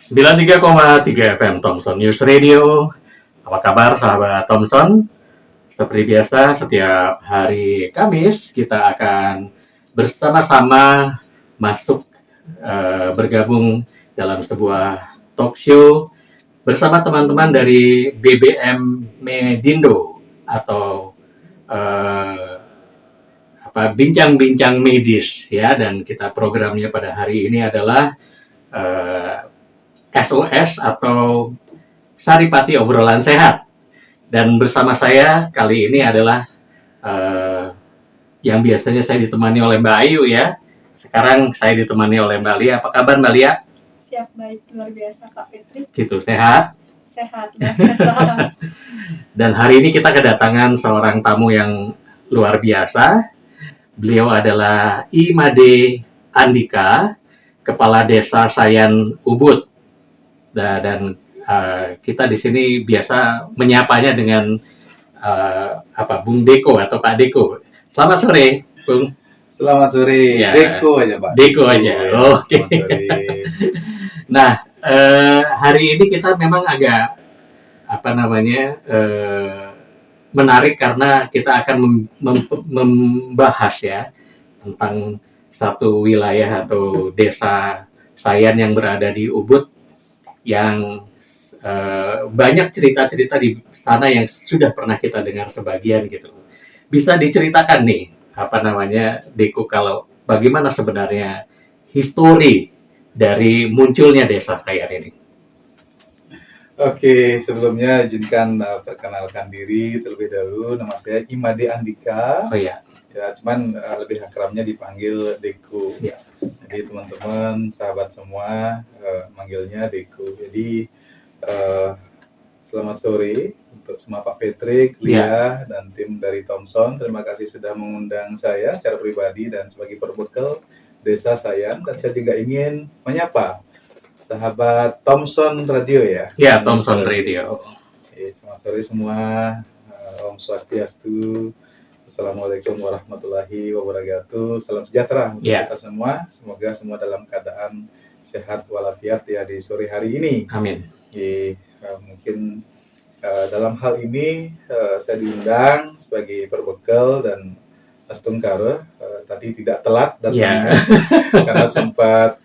93,3 FM Thompson News Radio. Apa kabar sahabat Thompson? Seperti biasa, setiap hari Kamis kita akan bersama-sama masuk bergabung dalam sebuah talk show bersama teman-teman dari BBM Medindo atau bincang-bincang medis ya, dan kita programnya pada hari ini adalah SOS atau Saripati Obrolan Sehat. Dan bersama saya kali ini adalah yang biasanya saya ditemani oleh Mbak Ayu ya. Sekarang saya ditemani oleh Mbak Lia. Apa kabar Mbak Lia? Siap, baik, luar biasa Pak Petri. Gitu, sehat? Sehat, luar biasa. Dan hari ini kita kedatangan seorang tamu yang luar biasa. Beliau adalah Imade Andika, Kepala Desa Sayan Ubud. Dan kita di sini biasa menyapanya dengan Bung Deko atau Pak Deko. Selamat sore, Bung. Selamat sore. Ya. Deko aja, Pak. Deko aja. Oke. Nah, hari ini kita memang agak menarik karena kita akan membahas ya tentang satu wilayah atau desa Sayan yang berada di Ubud yang banyak cerita-cerita di sana yang sudah pernah kita dengar sebagian gitu. Bisa diceritakan nih Deko, kalau bagaimana sebenarnya histori dari munculnya desa Sayan ini? Oke, sebelumnya izinkan perkenalkan diri terlebih dahulu. Nama saya Imade Andika. Oh iya. Ya, cuman lebih akrabnya dipanggil Deko. Ya. Jadi teman-teman, sahabat semua manggilnya Deko. Jadi selamat sore untuk semua Pak Patrick, Lia, dan tim dari Thompson. Terima kasih sudah mengundang saya secara pribadi dan sebagai perbekal Desa Sayan. Dan saya juga ingin menyapa sahabat Thompson Radio ya. Ya, Thompson Radio. Selamat sore semua. Om Swastiastu. Assalamualaikum warahmatullahi wabarakatuh. Salam sejahtera untuk kita semua. Semoga semua dalam keadaan sehat walafiat ya di sore hari ini. Amin. Mungkin dalam hal ini saya diundang sebagai perbekal dan Astungkara tadi tidak telat datangnya karena sempat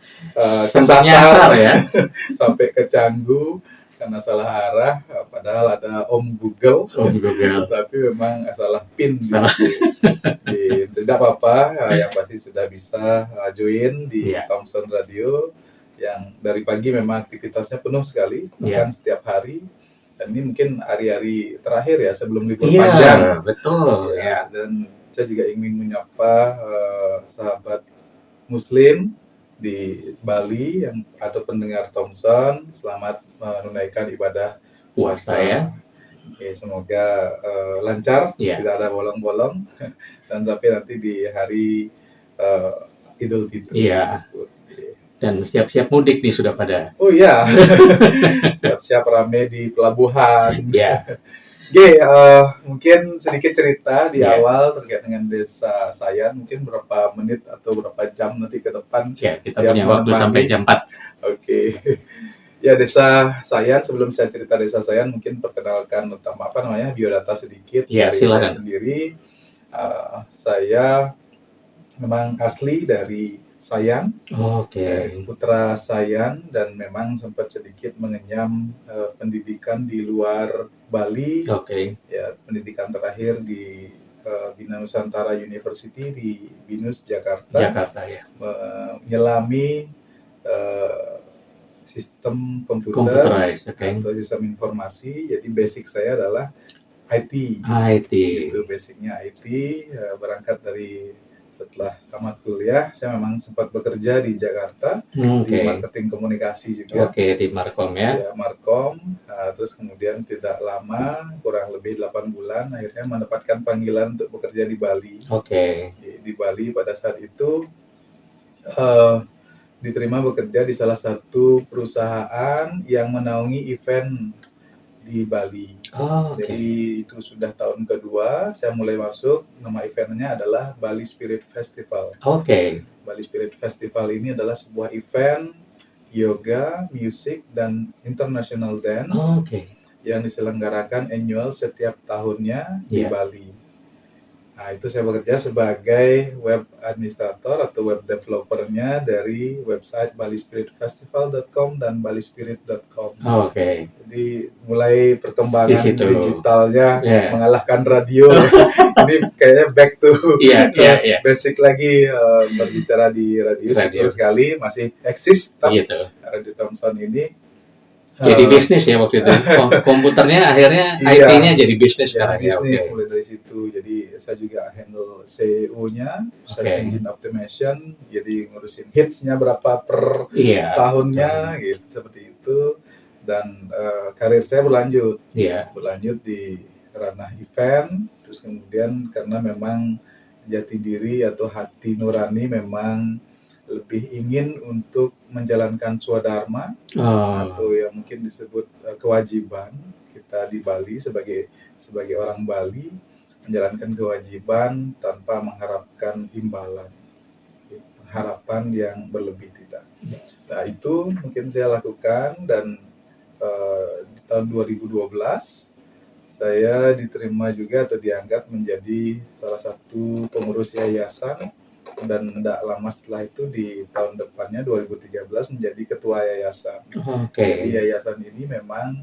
nyasar ya sampai ke Canggu karena salah arah, padahal ada Om Google. Tapi memang salah pin tidak apa-apa, yang pasti sudah bisa join di Thompson Radio yang dari pagi memang aktivitasnya penuh sekali, bahkan setiap hari. Dan ini mungkin hari-hari terakhir ya sebelum libur panjang. Betul. Dan saya juga ingin menyapa sahabat Muslim di Bali yang atau pendengar Thompson, selamat menunaikan ibadah puasa ya. Semoga lancar, tidak ada bolong-bolong, dan tapi nanti di hari Idul Fitri. Dan siap-siap mudik nih sudah pada. Oh iya, siap-siap rame di pelabuhan. Mungkin sedikit cerita di awal terkait dengan Desa Sayan, mungkin berapa menit atau berapa jam nanti ke depan. Kita punya waktu sampai jam 4. Oke. Ya, Desa Sayan, sebelum saya cerita Desa Sayan, mungkin perkenalkan tentang biodata sedikit dari silakan. Saya sendiri. Saya memang asli dari Sayan, putra Sayan, dan memang sempat sedikit mengenyam pendidikan di luar Bali. Ya, pendidikan terakhir di Bina Nusantara University di Binus Jakarta. Menyelami sistem komputer atau sistem informasi. Jadi basic saya adalah IT. Itu basicnya IT. Berangkat dari setelah tamat kuliah, saya memang sempat bekerja di Jakarta di marketing komunikasi juga. Di Markom ya. Markom. Terus kemudian tidak lama, kurang lebih 8 bulan, akhirnya mendapatkan panggilan untuk bekerja di Bali. Di Bali pada saat itu diterima bekerja di salah satu perusahaan yang menaungi event di Bali. Jadi itu sudah tahun kedua saya mulai masuk. Nama eventnya adalah Bali Spirit Festival. Bali Spirit Festival ini adalah sebuah event yoga, musik, dan international dance Oke. yang diselenggarakan annual setiap tahunnya di Iya. Bali. Nah, itu saya bekerja sebagai web administrator atau web developernya dari website balispiritfestival.com dan balispirit.com. Oke. Jadi mulai Di perkembangan situ. digitalnya Yeah. mengalahkan radio. Ini kayaknya back to Iya. basic lagi, berbicara di radio. Radio. Syukur sekali masih eksis tetap Gitu. Radio Thompson ini. Jadi bisnis ya waktu itu. Komputernya akhirnya Iya. IT-nya jadi bisnis Ya, sekarang ya. bisnis Oke. mulai dari situ. Jadi saya juga handle SEO-nya, search Oke. engine optimization. Jadi ngurusin hits-nya berapa per Iya. tahunnya, gitu seperti itu. Dan karir saya berlanjut Iya. di ranah event. Terus kemudian karena memang jati diri atau hati nurani memang lebih ingin untuk menjalankan swadharma atau yang mungkin disebut kewajiban kita di Bali sebagai orang Bali, menjalankan kewajiban tanpa mengharapkan imbalan, harapan yang berlebih tidak. Nah, itu mungkin saya lakukan, dan di tahun 2012 saya diterima juga atau diangkat menjadi salah satu pengurus yayasan, dan tidak lama setelah itu di tahun depannya 2013 menjadi ketua yayasan. Oke. Jadi yayasan ini memang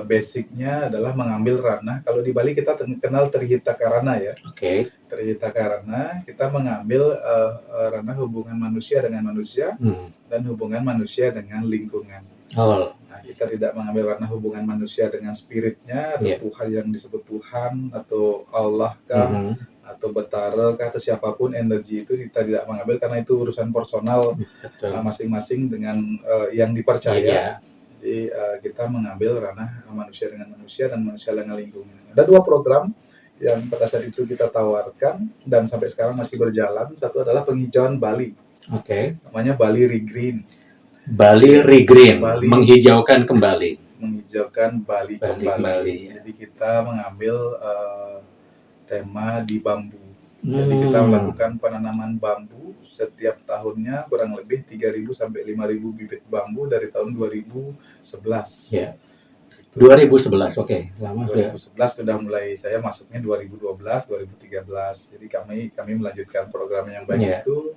basicnya adalah mengambil ranah, kalau di Bali kita kenal Trihita Karana ya. Oke. Trihita Karana, kita mengambil ranah hubungan manusia dengan manusia dan hubungan manusia dengan lingkungan. Oh. Nah, kita tidak mengambil ranah hubungan manusia dengan spiritnya atau Yeah. Tuhan yang disebut Tuhan atau Allah kah atau Betara kah atau siapapun, energi itu kita tidak mengambil karena itu urusan personal masing-masing dengan yang dipercaya. Yeah. Jadi kita mengambil ranah manusia dengan manusia dan manusia dengan lingkungan. Ada 2 program yang pada saat itu kita tawarkan dan sampai sekarang masih berjalan. Satu adalah penghijauan Bali. Oke. Namanya Bali Regreen. Bali Regreen, Bali. menghijaukan kembali. Menghijaukan Bali kembali. Jadi kita mengambil tema di bambu. Jadi kita melakukan penanaman bambu setiap tahunnya kurang lebih 3.000 sampai 5.000 bibit bambu dari tahun 2011. Ya. 2011, oke. Lama sudah. 2011 sudah mulai, saya masuknya 2012, 2013. Jadi kami melanjutkan program yang baik itu.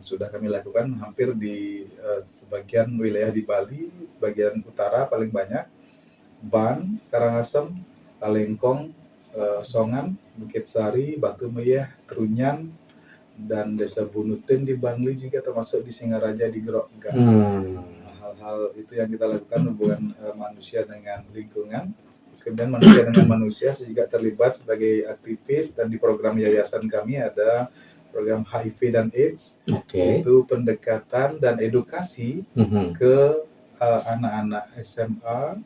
Sudah kami lakukan hampir di sebagian wilayah di Bali, bagian utara paling banyak, Ban, Karangasem, Talengkong, Songan, Bukit Sari, Batu Meyah, Trunyan, dan Desa Bunutin di Bangli juga, termasuk di Singaraja di Grogga. Hal-hal itu yang kita lakukan hubungan manusia dengan lingkungan. Kemudian manusia dengan manusia, saya juga terlibat sebagai aktivis, dan di program yayasan kami ada program HIV dan AIDS, itu pendekatan dan edukasi ke anak-anak SMA,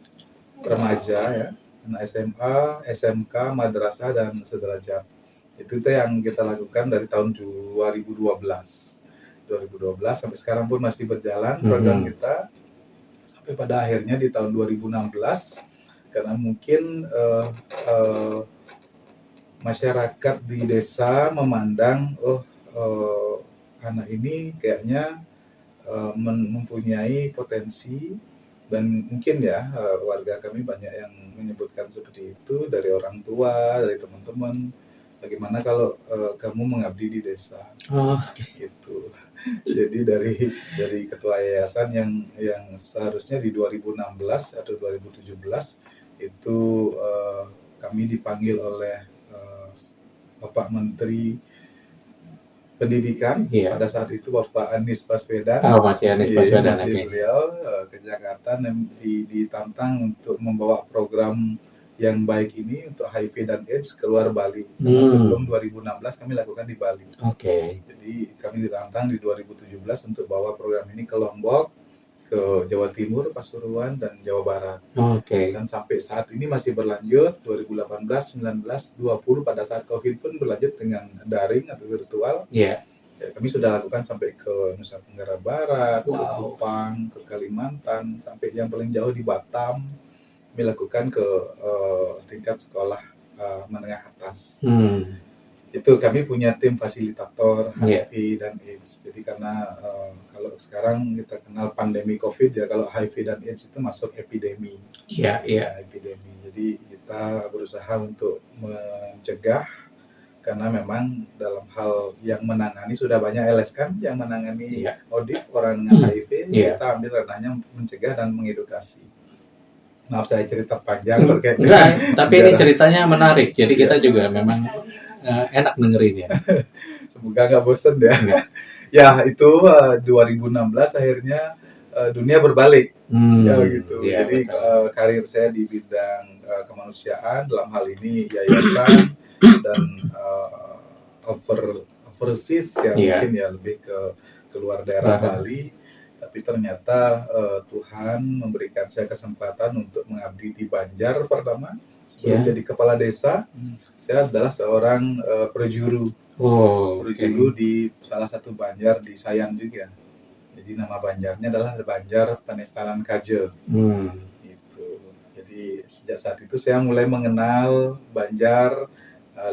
remaja ya, anak SMA, SMK, madrasah dan sederajat. Itu yang kita lakukan dari tahun 2012 sampai sekarang pun masih berjalan program kita sampai pada akhirnya di tahun 2016, karena mungkin masyarakat di desa memandang anak ini kayaknya mempunyai potensi, dan mungkin ya warga kami banyak yang menyebutkan seperti itu, dari orang tua, dari teman-teman, bagaimana kalau kamu mengabdi di desa. Gitu. Jadi dari ketua yayasan yang seharusnya di 2016 atau 2017 itu kami dipanggil oleh Bapak Menteri Pendidikan, pada saat itu Bapak Anies Baswedan. Masih Anies Baswedan. Masih beliau ke Jakarta dan ditantang untuk membawa program yang baik ini untuk HIV dan AIDS keluar Bali. Sebelum 2016 kami lakukan di Bali. Jadi kami ditantang di 2017 untuk bawa program ini ke Lombok, ke Jawa Timur, Pasuruan, dan Jawa Barat. Dan sampai saat ini masih berlanjut, 2018, 19, 20 pada saat COVID pun berlanjut dengan daring atau virtual. Ya, kami sudah lakukan sampai ke Nusa Tenggara Barat, ke Kupang, ke Kalimantan, sampai yang paling jauh di Batam. Kami lakukan ke tingkat sekolah menengah atas. itu kami punya tim fasilitator Iya. HIV dan AIDS. Jadi karena kalau sekarang kita kenal pandemi COVID ya, kalau HIV dan AIDS itu masuk epidemi. Iya, iya. Ya, epidemi. Jadi kita berusaha untuk mencegah, karena memang dalam hal yang menangani sudah banyak LSM yang menangani Iya. ODIF orang dengan HIV. Iya. Kita ambil ranahnya mencegah dan mengedukasi. Maaf saya cerita panjang terkait Enggak, tapi ini sejarah. ceritanya menarik. Jadi kita juga memang enak dengerin ya. Semoga nggak bosen ya. Enggak. Ya itu 2016 akhirnya dunia berbalik. Ya gitu. Iya, Jadi betul. karir saya di bidang kemanusiaan, dalam hal ini yayasan dan overseas ya, Iya. mungkin ya lebih ke luar daerah Aha. Bali. Tapi ternyata Tuhan memberikan saya kesempatan untuk mengabdi di Banjar pertama. Sebelum Iya. jadi kepala desa, saya adalah seorang perjuru. Oh, oke. Perjuru di salah satu Banjar di Sayan juga. Jadi nama Banjarnya adalah Banjar Penestalan Kaje. Gitu. Jadi sejak saat itu saya mulai mengenal Banjar,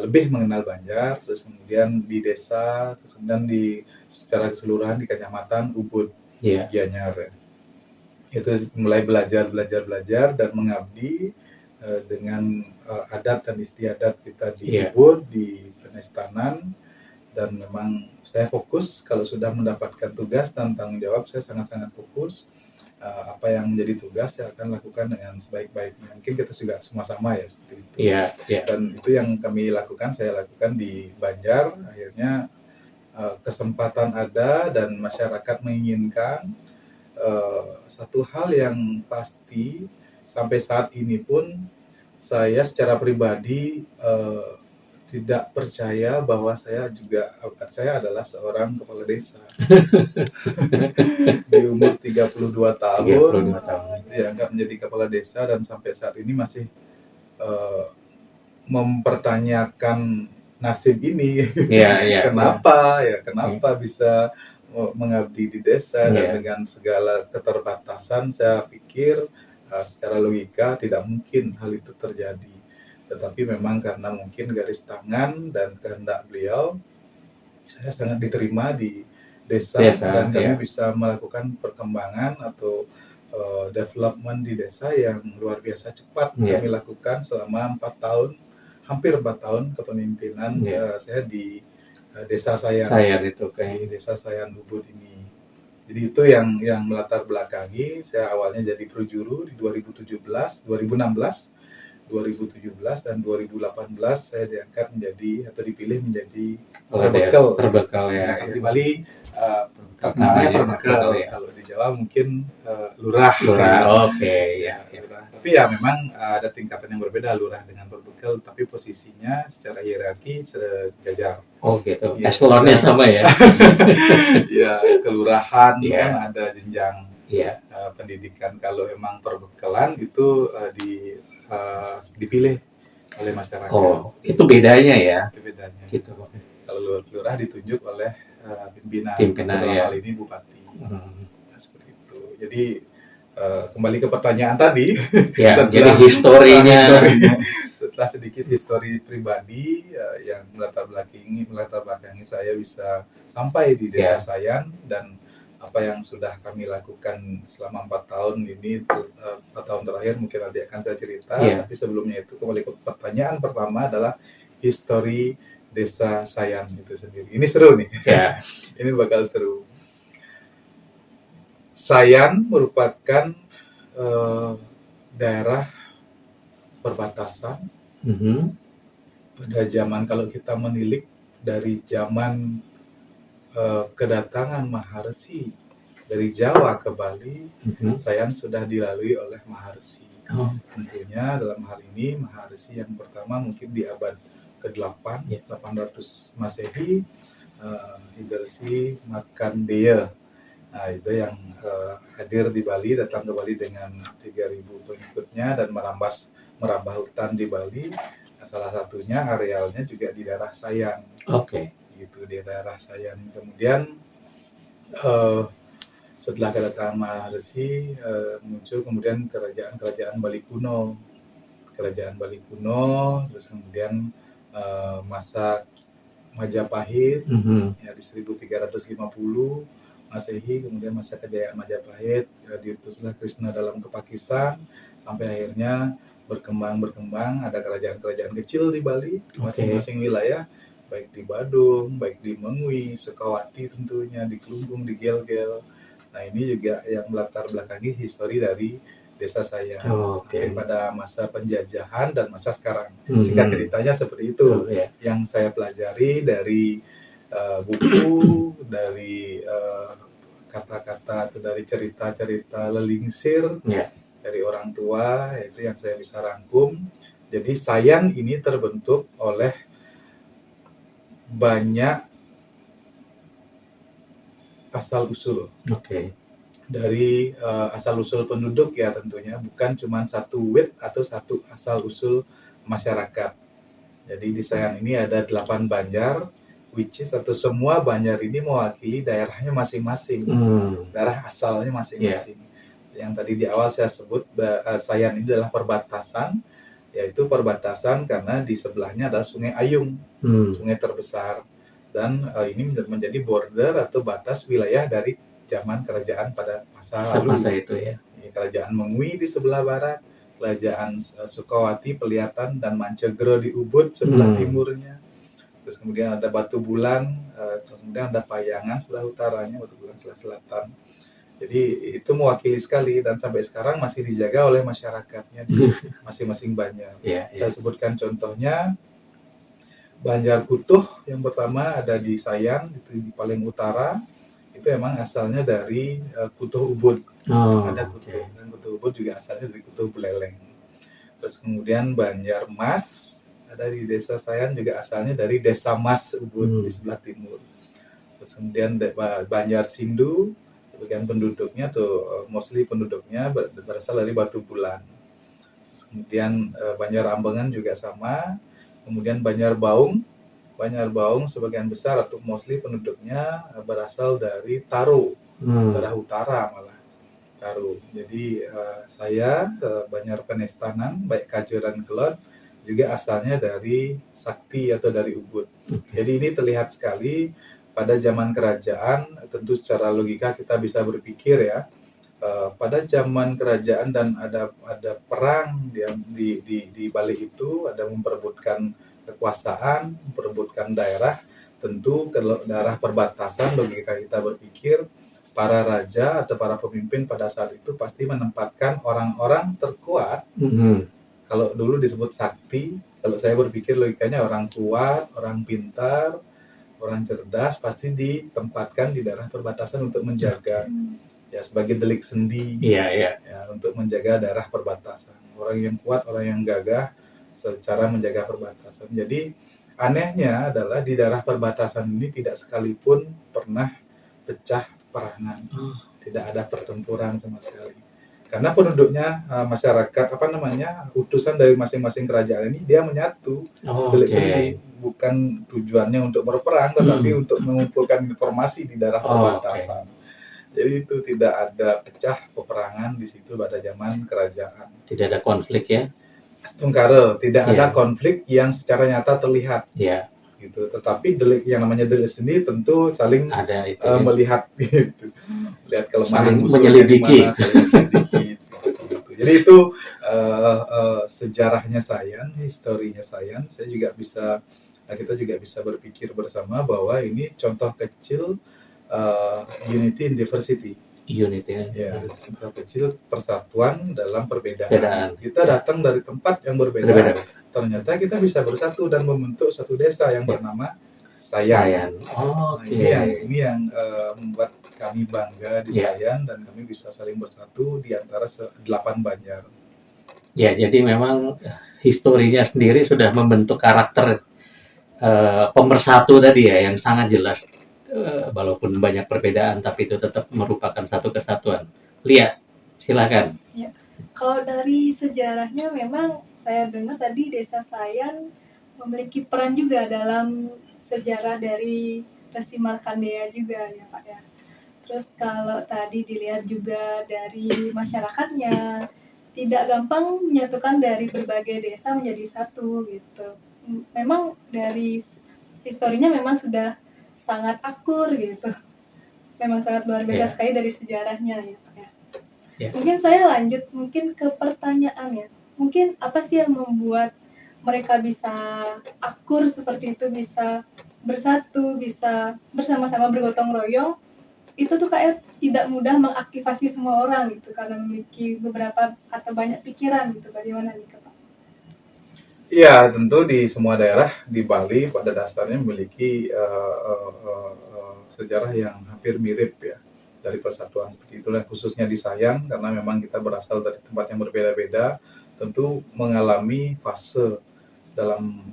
lebih mengenal Banjar, terus kemudian di desa, terus kemudian secara keseluruhan di kecamatan Ubud, Iya. Gianyar. Itu mulai belajar dan mengabdi dengan adat dan istiadat kita di Iya. Ubud, di Penestanan, dan memang saya fokus kalau sudah mendapatkan tugas dan tanggung jawab, saya sangat-sangat fokus. Apa yang menjadi tugas saya akan lakukan dengan sebaik-baiknya. Mungkin kita juga sama-sama ya seperti itu. Iya, iya. Dan itu yang kami lakukan, saya lakukan di Banjar. Akhirnya kesempatan ada dan masyarakat menginginkan. Satu hal yang pasti sampai saat ini pun saya secara pribadi tidak percaya bahwa saya adalah seorang kepala desa. Di umur 32 tahun 32 tahun. dianggap menjadi kepala desa dan sampai saat ini masih mempertanyakan nasib ini. Iya, iya. Kenapa bisa mengabdi di desa. Iya. Dan dengan segala keterbatasan saya pikir secara logika tidak mungkin hal itu terjadi. Tetapi memang karena mungkin garis tangan dan kehendak beliau, saya sangat diterima di desa dan kami iya. bisa melakukan perkembangan atau development di desa yang luar biasa cepat. Iya. Kami lakukan selama 4 tahun, hampir 4 tahun kepemimpinan saya di desa Sayan. Itu Di desa Sayan Ubud ini. Jadi itu yang melatar belakangi saya awalnya jadi perjuru di 2017, 2016, 2017 dan 2018 saya diangkat menjadi atau dipilih menjadi perbekal ya. Di Bali namanya perbekal. ya. Kalau di Jawa mungkin lurah. Oke, ya. Tapi ya memang ada tingkatan yang berbeda lurah dengan perbekal, tapi posisinya secara hierarki sejajar. Oh gitu. Ya, eselonnya sama ya. Ya, kelurahan Iya. kan ada jenjang Iya. pendidikan. Kalau emang perbekalan itu dipilih oleh masyarakat. Oh, itu bedanya ya. Itu bedanya. Gitu. Kalau lurah ditunjuk oleh pimpinan dalam ya. hal ini bupati. Nah, seperti itu. Jadi kembali ke pertanyaan tadi. Ya, jadi historinya. Setelah sedikit histori pribadi yang melatar belakangi saya bisa sampai di desa Sayan, dan apa yang sudah kami lakukan selama 4 tahun ini, 4 tahun terakhir mungkin nanti akan saya cerita. Tapi sebelumnya itu kembali ke pertanyaan pertama adalah histori desa Sayan itu sendiri. Ini seru nih. Ini bakal seru. Sayan merupakan daerah perbatasan. Pada zaman kalau kita menilik dari zaman kedatangan Maharsi dari Jawa ke Bali, Sayan sudah dilalui oleh Maharsi. Tentunya dalam hal ini Maharsi yang pertama mungkin di abad ke-8, 800 Masehi, Idarsi Markandeya. Nah, itu yang hadir di Bali, datang ke Bali dengan 3.000 pengikutnya dan merambah hutan di Bali. Nah, salah satunya arealnya juga di daerah Sayan. Gitu, di daerah Sayan. Kemudian setelah kedatangan Maharsi muncul kemudian kerajaan Bali kuno, terus kemudian masa Majapahit Mhm. ya di 1350 Masehi, kemudian masa kejayaan Majapahit ya, diutuslah Krishna dalam ke Pakistan sampai akhirnya berkembang ada kerajaan-kerajaan kecil di Bali di Oke. masing-masing wilayah, baik di Badung, baik di Mengwi, Sukawati tentunya, di Kelungkung, di Gel-Gel. Nah ini juga yang melatar belakangi histori dari desa saya Oke. sampai pada masa penjajahan dan masa sekarang. Mhm. Singkat ceritanya seperti itu Oh, ya. yang saya pelajari dari buku, dari kata-kata atau dari cerita-cerita lelingsir Ya. dari orang tua, itu yang saya bisa rangkum. Jadi sains ini terbentuk oleh banyak asal-usul. Oke. Dari asal-usul penduduk ya tentunya, bukan cuma satu wit atau satu asal-usul masyarakat. Jadi di sains ini ada 8 banjar, which is atau semua banjar ini mewakili daerahnya masing-masing, daerah asalnya masing-masing. Yang tadi di awal saya sebut sains ini adalah perbatasan, yaitu perbatasan karena di sebelahnya ada Sungai Ayung, sungai terbesar, dan ini menjadi border atau batas wilayah dari zaman kerajaan pada masa lalu. Masa itu ya. Kerajaan Mengwi di sebelah barat, kerajaan Sukawati, Peliatan, dan Mancegro di Ubud sebelah timurnya. Terus kemudian ada Batu Bulan, terus kemudian ada Payangan sebelah utaranya, Batu Bulan sebelah selatan. Jadi itu mewakili sekali dan sampai sekarang masih dijaga oleh masyarakatnya di masing-masing banjar. Saya sebutkan contohnya Banjar Kutuh yang pertama ada di Sayan, itu di paling utara. Itu emang asalnya dari Kutuh Ubud. Ada Kutuh, dan Kutuh Ubud juga asalnya dari Kutuh Buleleng. Terus kemudian Banjar Mas ada di desa Sayan juga asalnya dari Desa Mas Ubud di sebelah timur. Terus kemudian Banjar Sindu, bagian penduduknya tuh mostly penduduknya berasal dari Batu Bulan. Terus kemudian Banjar Ambengan juga sama. Kemudian Banjar Baung sebagian besar atau mostly penduduknya berasal dari Taro, daerah utara malah Taro. Jadi saya Banjar Penestanan, baik Kajo dan Kelot juga asalnya dari Sakti atau dari Ubud. Jadi ini terlihat sekali pada zaman kerajaan, tentu secara logika kita bisa berpikir ya, pada zaman kerajaan dan ada perang di balik itu, ada memperebutkan kekuasaan, memperebutkan daerah. Tentu kalau daerah perbatasan, logika kita berpikir para raja atau para pemimpin pada saat itu pasti menempatkan orang-orang terkuat. Kalau dulu disebut sakti, kalau saya berpikir logikanya orang kuat, orang pintar, orang cerdas pasti ditempatkan di daerah perbatasan untuk menjaga, ya sebagai delik sendi, ya, untuk menjaga daerah perbatasan. Orang yang kuat, orang yang gagah, secara menjaga perbatasan. Jadi anehnya adalah di daerah perbatasan ini tidak sekalipun pernah pecah perangan, tidak ada pertempuran sama sekali. Karena penduduknya masyarakat utusan dari masing-masing kerajaan ini dia menyatu, delik sendi, bukan tujuannya untuk berperang, tetapi untuk mengumpulkan informasi di daerah perbatasan. Jadi itu tidak ada pecah peperangan di situ pada zaman kerajaan. Tidak ada konflik ya? Tungkara, tidak ada konflik yang secara nyata terlihat. Gitu. Tetapi delik yang namanya delik sendi tentu saling ada itu, melihat gitu, lihat kelemahan musuh, menyelidiki. Jadi itu sejarahnya sains, historinya sains. Kita juga bisa berpikir bersama bahwa ini contoh kecil unity in diversity. Ya, contoh kecil persatuan dalam perbedaan. Kita datang dari tempat yang berbeda. Ternyata kita bisa bersatu dan membentuk satu desa yang bernama Sayan. Ini yang membuat kami bangga di Sayan, dan kami bisa saling bersatu di antara 8 banjar. Ya, jadi memang historinya sendiri sudah membentuk karakter pemersatu tadi ya, yang sangat jelas. Walaupun banyak perbedaan, tapi itu tetap merupakan satu kesatuan. Lia, silakan. Ya. Kalau dari sejarahnya memang saya dengar tadi Desa Sayan memiliki peran juga dalam sejarah dari Resi Markandeya juga ya Pak ya. Terus kalau tadi dilihat juga dari masyarakatnya, tidak gampang menyatukan dari berbagai desa menjadi satu gitu. Memang dari historinya memang sudah sangat akur gitu. Memang sangat luar biasa sekali dari sejarahnya ya Pak ya. Mungkin saya lanjut mungkin ke pertanyaannya. Mungkin apa sih yang membuat mereka bisa akur seperti itu, bisa bersatu, bisa bersama-sama bergotong royong? Itu tuh kayak tidak mudah mengaktifasi semua orang gitu karena memiliki beberapa atau banyak pikiran gitu. Bagaimana nih Pak? Ya, tentu di semua daerah di Bali pada dasarnya memiliki sejarah yang hampir mirip ya dari persatuan seperti itulah, khususnya di Sayan karena memang kita berasal dari tempat yang berbeda-beda, tentu mengalami fase dalam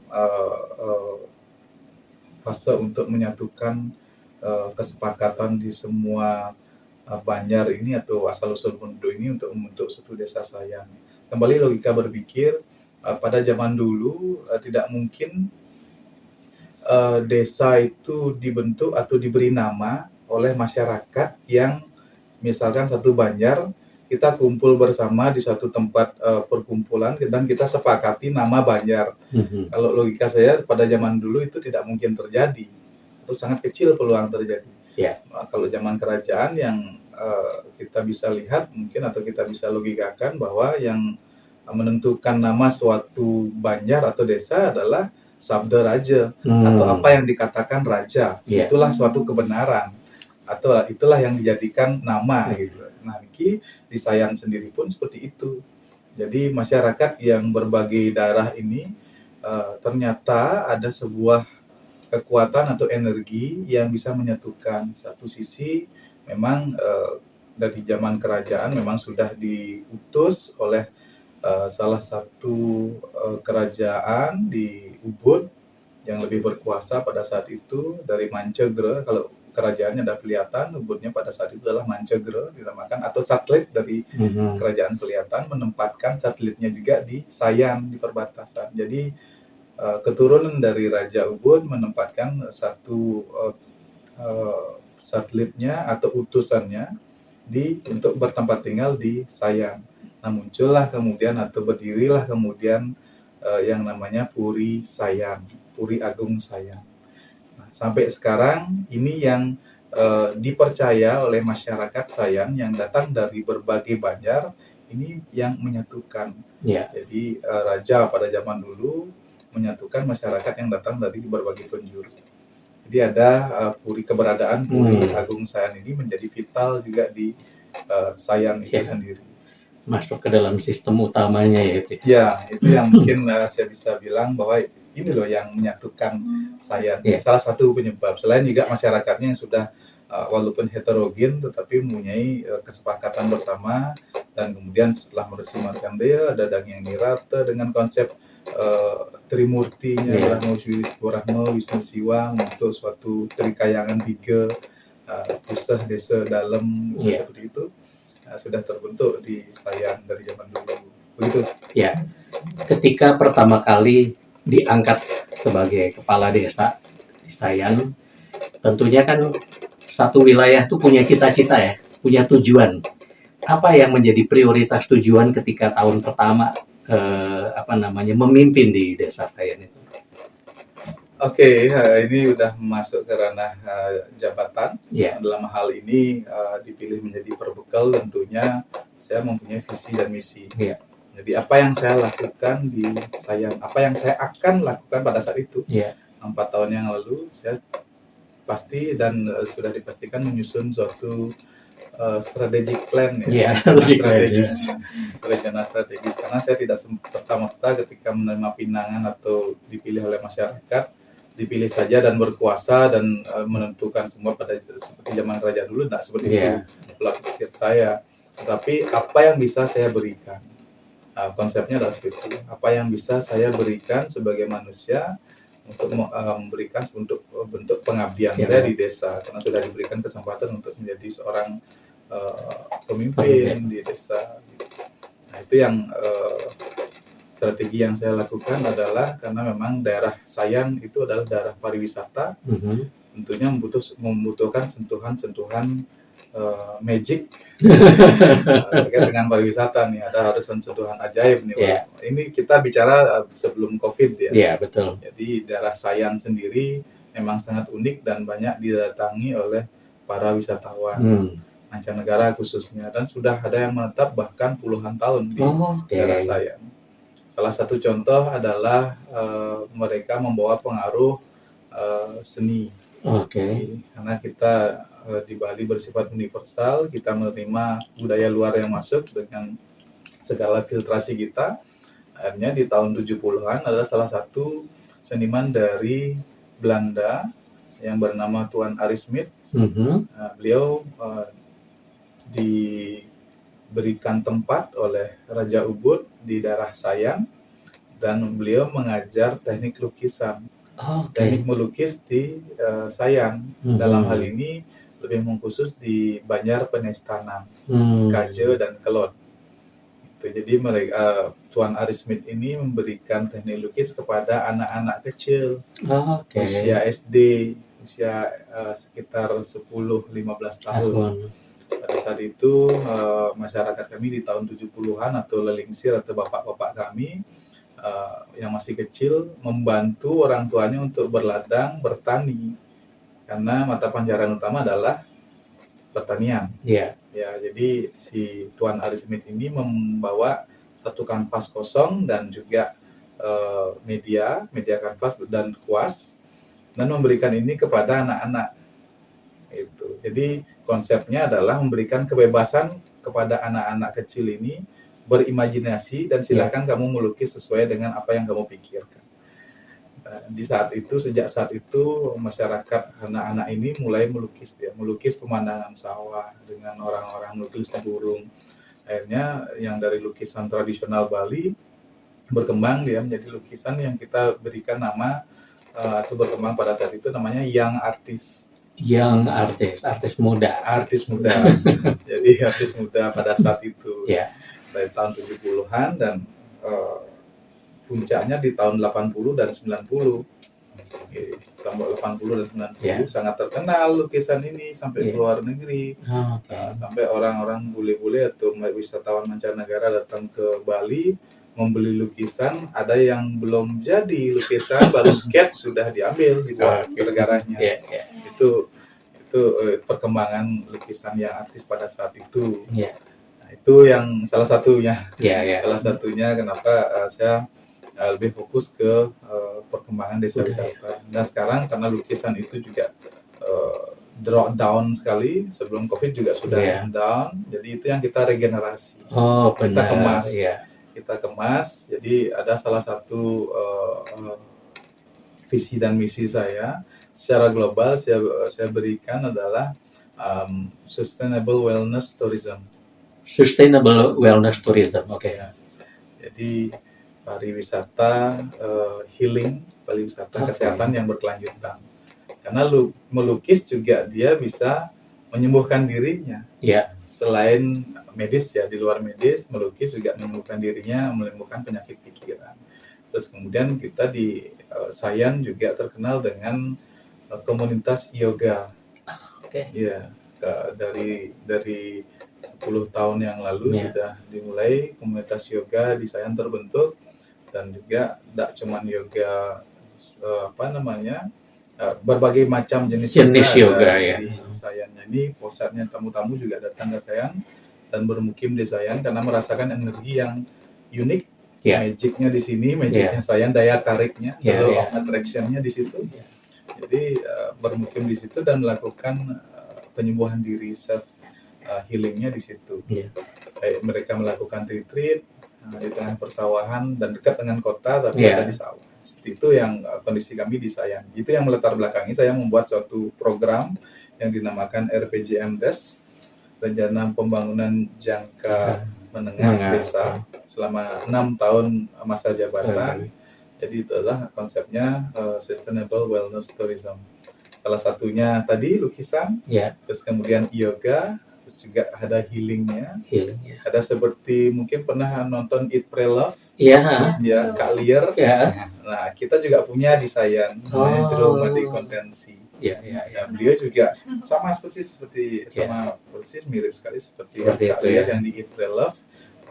fase untuk menyatukan kesepakatan di semua Banjar ini atau asal-usul penduduk ini untuk membentuk satu desa Sayan. Kembali logika berpikir, pada zaman dulu tidak mungkin desa itu dibentuk atau diberi nama oleh masyarakat yang misalkan satu Banjar, kita kumpul bersama di satu tempat perkumpulan dan kita sepakati nama Banjar. Kalau logika saya pada zaman dulu itu tidak mungkin terjadi, itu sangat kecil peluang terjadi. Kalau zaman kerajaan yang kita bisa lihat mungkin atau kita bisa logikakan bahwa yang menentukan nama suatu Banjar atau desa adalah sabda raja atau apa yang dikatakan raja. Itulah suatu kebenaran atau itulah yang dijadikan nama gitu. Nah, di Sayan sendiri pun seperti itu. Jadi masyarakat yang berbagai daerah ini ternyata ada sebuah kekuatan atau energi yang bisa menyatukan. Satu sisi memang dari zaman kerajaan memang sudah diutus oleh salah satu kerajaan di Ubud yang lebih berkuasa pada saat itu dari Mancegre. Kalau kerajaannya ada Pelihatan, Ubudnya pada saat itu adalah Mancegre dinamakan, atau satelit dari kerajaan Pelihatan menempatkan satelitnya juga di Sayan di perbatasan. Jadi keturunan dari Raja Ubud menempatkan satu satelitnya atau utusannya untuk bertempat tinggal di Sayan. Nah, muncullah kemudian atau berdirilah kemudian yang namanya Puri Sayan, Puri Agung Sayan. Nah, sampai sekarang ini yang dipercaya oleh masyarakat Sayan yang datang dari berbagai Banjar, ini yang menyatukan. Jadi raja pada zaman dulu menyatukan masyarakat yang datang dari berbagai penjuru. Jadi ada keberadaan Puri Agung Sayan ini menjadi vital juga di Sayan itu sendiri. Masuk ke dalam sistem utamanya ya itu. Ya, itu yang mungkin saya bisa bilang bahwa ini loh yang menyatukan Sayan. Salah satu penyebab. Selain juga masyarakatnya yang sudah walaupun heterogen tetapi mempunyai kesepakatan bersama, dan kemudian setelah Mersi Markandeya ada Dangyang Nirata dengan konsep Trimurtinya Brahma Wisnu Siwa untuk suatu Trikayangan tiga pusah desa dalam seperti itu. Sudah terbentuk di Sayan dari zaman dulu. Begitu. Ya. Ketika pertama kali diangkat sebagai kepala desa di Sayan, tentunya kan satu wilayah itu punya cita-cita ya, punya tujuan. Apa yang menjadi prioritas tujuan ketika tahun pertama memimpin di desa Sayan itu? Oke, ini udah masuk ke ranah jabatan. Dalam hal ini dipilih menjadi perbekal, tentunya saya mempunyai visi dan misi. Jadi apa yang saya lakukan di Sayan, apa yang saya akan lakukan pada saat itu, 4 tahun yang lalu, saya pasti dan sudah dipastikan menyusun suatu strategic plan rencana strategis, karena saya tidak serta-merta ketika menerima pinangan atau dipilih oleh masyarakat dipilih saja dan berkuasa dan menentukan semua pada seperti zaman kerajaan dulu, tidak seperti itu pola pikir saya. Tetapi apa yang bisa saya berikan, konsepnya adalah seperti itu. Apa yang bisa saya berikan sebagai manusia untuk memberikan untuk bentuk pengabdian saya di desa, karena sudah diberikan kesempatan untuk menjadi seorang pemimpin di desa. Nah, itu yang strategi yang saya lakukan adalah karena memang daerah Sayan itu adalah daerah pariwisata, tentunya membutuhkan sentuhan-sentuhan magic terkait dengan pariwisata nih, harus sentuhan ajaib nih. Ini kita bicara sebelum COVID ya. Betul. Jadi daerah Sayan sendiri memang sangat unik dan banyak didatangi oleh para wisatawan mancanegara khususnya, dan sudah ada yang menetap bahkan puluhan tahun di daerah Sayan. Salah satu contoh adalah mereka membawa pengaruh seni. Karena kita di Bali bersifat universal, kita menerima budaya luar yang masuk dengan segala filtrasi kita. Akhirnya di tahun 70-an adalah salah satu seniman dari Belanda yang bernama Tuan Ari Smit. Beliau diberikan tempat oleh Raja Ubud di daerah Sayan, dan beliau mengajar teknik lukisan, teknik melukis di Sayan. Dalam hal ini lebih mengkhusus di Banjar Penestanan, Kaje dan Kelon. Jadi mereka, Tuan Ari Smit ini memberikan teknik lukis kepada anak-anak kecil, usia SD, usia sekitar 10-15 tahun. Pada saat itu masyarakat kami di tahun 70-an atau lelingsir atau bapak-bapak kami yang masih kecil membantu orang tuanya untuk berladang, bertani, karena mata pelajaran utama adalah pertanian. Ya, jadi si Tuan Ari Smit ini membawa satu kanvas kosong dan juga media kanvas dan kuas, dan memberikan ini kepada anak-anak. Jadi konsepnya adalah memberikan kebebasan kepada anak-anak kecil ini berimajinasi, dan silakan kamu melukis sesuai dengan apa yang kamu pikirkan. Di saat itu, sejak saat itu masyarakat anak-anak ini mulai melukis pemandangan sawah dengan orang-orang melukis burung. Akhirnya yang dari lukisan tradisional Bali berkembang dia menjadi lukisan yang kita berikan nama atau berkembang pada saat itu namanya young artist. Artis muda. Jadi artis muda pada saat itu. Dari tahun 70-an dan puncaknya di tahun 80 dan 90. Tahun 80 dan 90 sangat terkenal lukisan ini sampai ke luar negeri. Sampai orang-orang bule-bule atau wisatawan mancanegara datang ke Bali membeli lukisan, ada yang belum jadi lukisan baru sketch sudah diambil dibawa ke negaranya. Itu perkembangan lukisan yang artis pada saat itu. Nah, itu yang salah satunya. Salah satunya kenapa saya lebih fokus ke perkembangan desa wisata. Dan sekarang karena lukisan itu juga drop down sekali, sebelum COVID juga sudah down, jadi itu yang kita regenerasi. Kita kemas. Jadi ada salah satu visi dan misi saya secara global saya berikan adalah sustainable wellness tourism. Jadi pariwisata healing, pariwisata kesehatan yang berkelanjutan. Karena melukis juga dia bisa menyembuhkan dirinya. Selain medis di luar medis, melukis juga menyembuhkan dirinya, menyembuhkan penyakit pikiran. Terus kemudian kita di Sayan juga terkenal dengan komunitas yoga. Dari 10 tahun yang lalu sudah dimulai komunitas yoga di Sayan terbentuk, dan juga tidak cuma yoga berbagai macam jenis yoga di Sayan. Ini pusatnya tamu-tamu juga datang ke Sayan dan bermukim di Sayan karena merasakan energi yang unik. Magicnya di sini, magicnya Sayan, daya tariknya, attraction-nya di situ. Jadi bermukim di situ dan melakukan penyembuhan diri, self healingnya di situ. Mereka melakukan retreat di tengah persawahan dan dekat dengan kota, tapi ada di sawah. Seperti itu yang kondisi kami di Sayan. Itu yang melatar belakangi saya membuat suatu program yang dinamakan RPJMDes, Rencana Pembangunan Jangka Menengah Desa, selama 6 tahun masa jabatan. Jadi itu adalah konsepnya Sustainable Wellness Tourism. Salah satunya tadi lukisan, terus kemudian yoga, terus juga ada healingnya. Ada seperti mungkin pernah nonton Eat Pray Love, Kak Lier. Nah, kita juga punya di Sayan, namanya Jeromadi Konvensi. Beliau juga sama persis mirip sekali seperti Kak Lier yang di Eat Pray Love.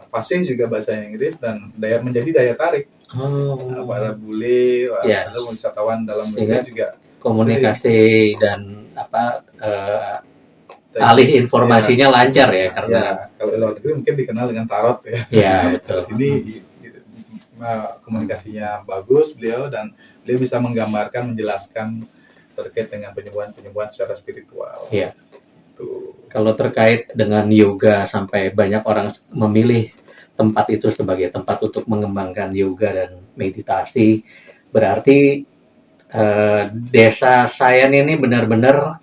Fasih juga bahasa Inggris dan menjadi daya tarik para bule, ada wisatawan dalam negeri juga komunikasi dan alih informasinya lancar ya, karena ya, kalau di luar negeri mungkin dikenal dengan tarot ya. Ya, betul. Di sini komunikasinya bagus beliau, dan beliau bisa menggambarkan, menjelaskan terkait dengan penyembuhan secara spiritual. Ya. Kalau terkait dengan yoga, sampai banyak orang memilih tempat itu sebagai tempat untuk mengembangkan yoga dan meditasi, berarti desa Sayan ini benar-benar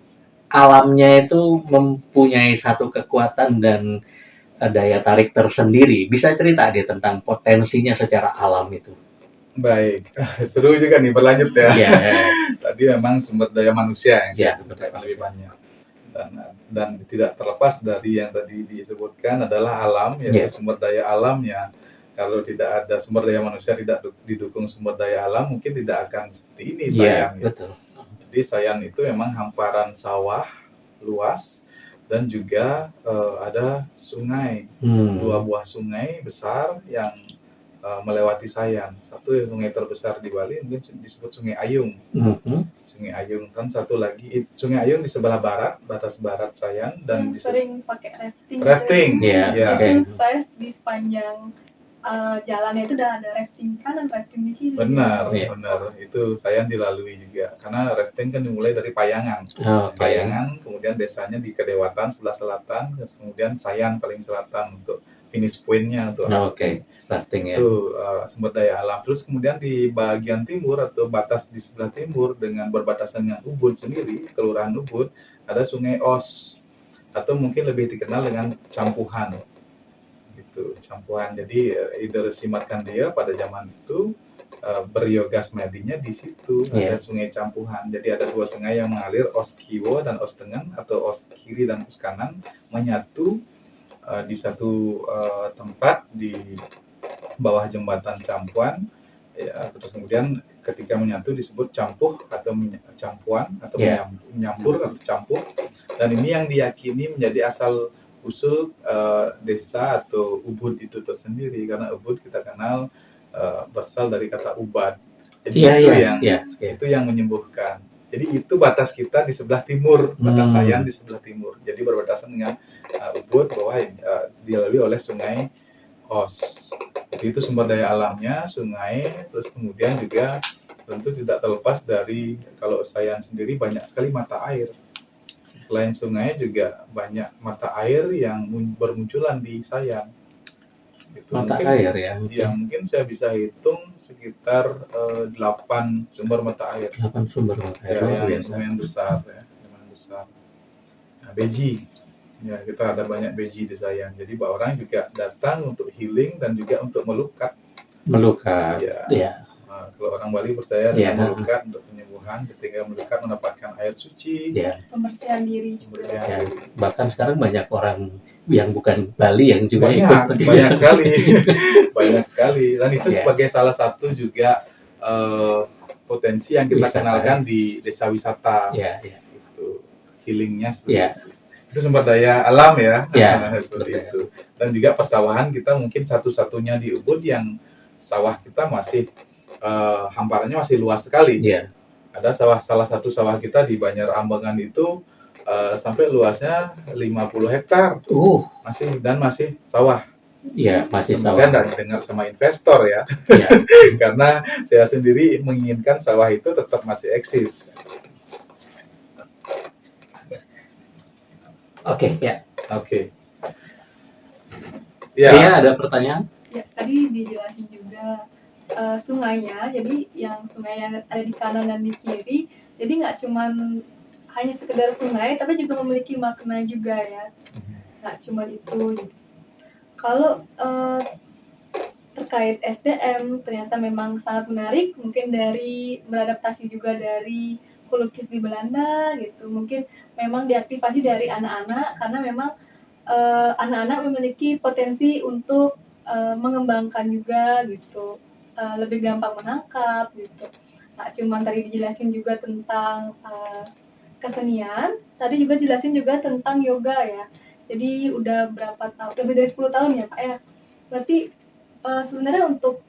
alamnya itu mempunyai satu kekuatan dan daya tarik tersendiri. Bisa cerita dia tentang potensinya secara alam itu? Baik, seru juga nih, berlanjut ya. Ya. Tadi memang sumber daya manusia yang Ya, lebih banyak, dan tidak terlepas dari yang tadi disebutkan adalah alam, yaitu sumber daya alamnya. Kalau tidak ada sumber daya manusia, tidak didukung sumber daya alam, mungkin tidak akan seperti ini Sayan. Betul. Jadi Sayan itu memang hamparan sawah luas, dan juga ada sungai, 2 buah sungai besar yang melewati Sayan. Satu sungai terbesar di Bali mungkin disebut Sungai Ayung. Sungai Ayung, kan satu lagi Sungai Ayung di sebelah barat, batas barat Sayan, dan sering pakai rafting. Rafting, ya. Itu saya di sepanjang jalannya itu udah ada rafting kanan, rafting di kiri. Benar. Itu Sayan dilalui juga, karena rafting kan dimulai dari Payangan. Payangan, kemudian desanya di Kedewatan sebelah selatan, kemudian Sayan paling selatan untuk finish point-nya tuh. Starting ya. Itu sumber daya alam. Terus kemudian di bagian timur atau batas di sebelah timur dengan berbatasan dengan Ubud sendiri, Kelurahan Ubud, ada Sungai Os, atau mungkin lebih dikenal dengan Campuhan. Campuhan. Jadi Resi Markandeya pada zaman itu beryoga semedinya di situ. Ada Sungai Campuhan. Jadi ada 2 sungai yang mengalir, Os Kiwo dan Os Tengen, atau Os kiri dan Os kanan, menyatu di satu tempat di bawah jembatan Campuhan. Ya, terus kemudian ketika menyatu disebut campuh atau campuan, atau menyampur atau campuh. Dan ini yang diyakini menjadi asal usul desa atau Ubud itu tersendiri, karena Ubud kita kenal berasal dari kata ubad. Jadi itu yang menyembuhkan. Jadi itu batas kita di sebelah timur, batas Sayan di sebelah timur. Jadi berbatasan dengan Ubud, bawah dilalui oleh Sungai Os. Jadi itu sumber daya alamnya, sungai. Terus kemudian juga tentu tidak terlepas dari, kalau Sayan sendiri banyak sekali mata air. Selain sungai juga banyak mata air yang bermunculan di Sayan. Mata air ya? Ya, mungkin saya bisa hitung sekitar 8 sumber mata air. 8 sumber mata air. Yang lumayan besar ya, lumayan besar. Nah, beji. Ya, kita ada banyak beji di Sayan. Jadi orang juga datang untuk healing dan juga untuk melukat. Ya. Nah, kalau orang Bali percaya dengan melukat untuk penyembuhan, ketika melukat mendapatkan air suci, pembersihan diri juga. Bahkan sekarang banyak orang yang bukan Bali yang juga banyak sekali. Dan itu sebagai salah satu juga potensi yang kita kenalkan di desa wisata. Itu healingnya itu sumber daya alam ya. Seperti itu. Dan juga persawahan kita mungkin satu-satunya di Ubud yang sawah kita masih hamparannya masih luas sekali. Ada salah satu sawah kita di Banjar Ambangan itu sampai luasnya 50 hektar. Masih sawah. Masih sawah. Semoga tidak dengar sama investor ya. Karena saya sendiri menginginkan sawah itu tetap masih eksis. Oke. Ya, ada pertanyaan? Ya, tadi dijelasin juga sungainya. Jadi yang sungai yang ada di kanan dan di kiri, jadi nggak cuman hanya sekedar sungai, tapi juga memiliki makna juga ya. Nggak cuman itu. Kalau terkait SDM, ternyata memang sangat menarik. Mungkin dari beradaptasi juga dari pelukis di Belanda gitu. Mungkin memang diaktifasi dari anak-anak, karena memang anak-anak memiliki potensi untuk mengembangkan juga gitu. Lebih gampang menangkap gitu. Nah, cuman tadi dijelasin juga tentang kesenian, tadi juga jelasin juga tentang yoga ya. Jadi udah berapa tahun, lebih dari 10 tahun ya Pak ya. Berarti sebenarnya untuk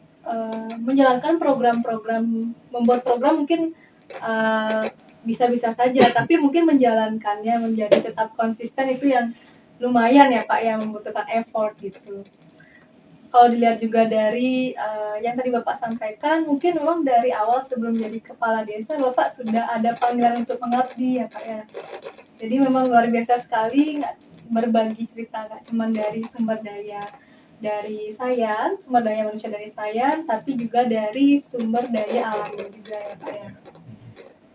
menjalankan program-program, membuat program mungkin bisa-bisa saja, tapi mungkin menjalankannya menjadi tetap konsisten itu yang lumayan ya Pak, yang membutuhkan effort gitu. Kalau dilihat juga dari yang tadi Bapak sampaikan, mungkin memang dari awal sebelum jadi kepala desa Bapak sudah ada panggilan untuk mengabdi ya Pak ya. Jadi memang luar biasa sekali berbagi cerita, nggak cuma dari sumber daya dari Sayan, sumber daya manusia dari Sayan, tapi juga dari sumber daya alamnya juga ya Pak ya.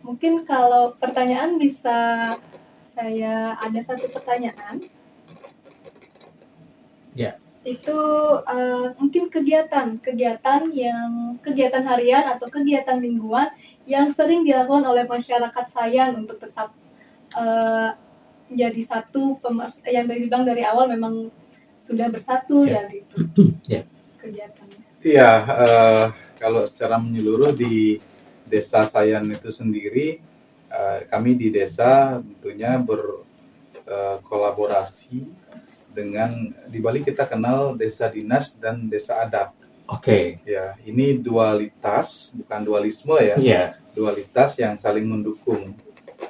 Mungkin kalau pertanyaan bisa ada satu pertanyaan. Ya. Itu mungkin kegiatan harian atau kegiatan mingguan yang sering dilakukan oleh masyarakat Sayan untuk tetap menjadi satu, yang dibilang dari awal memang sudah bersatu ya gitu. Kegiatannya. Iya, kalau secara menyeluruh di Desa Sayan itu sendiri, kami di desa tentunya berkolaborasi dengan, di Bali kita kenal desa dinas dan desa adat. Oke. Ya, ini dualitas, bukan dualisme ya. Dualitas yang saling mendukung.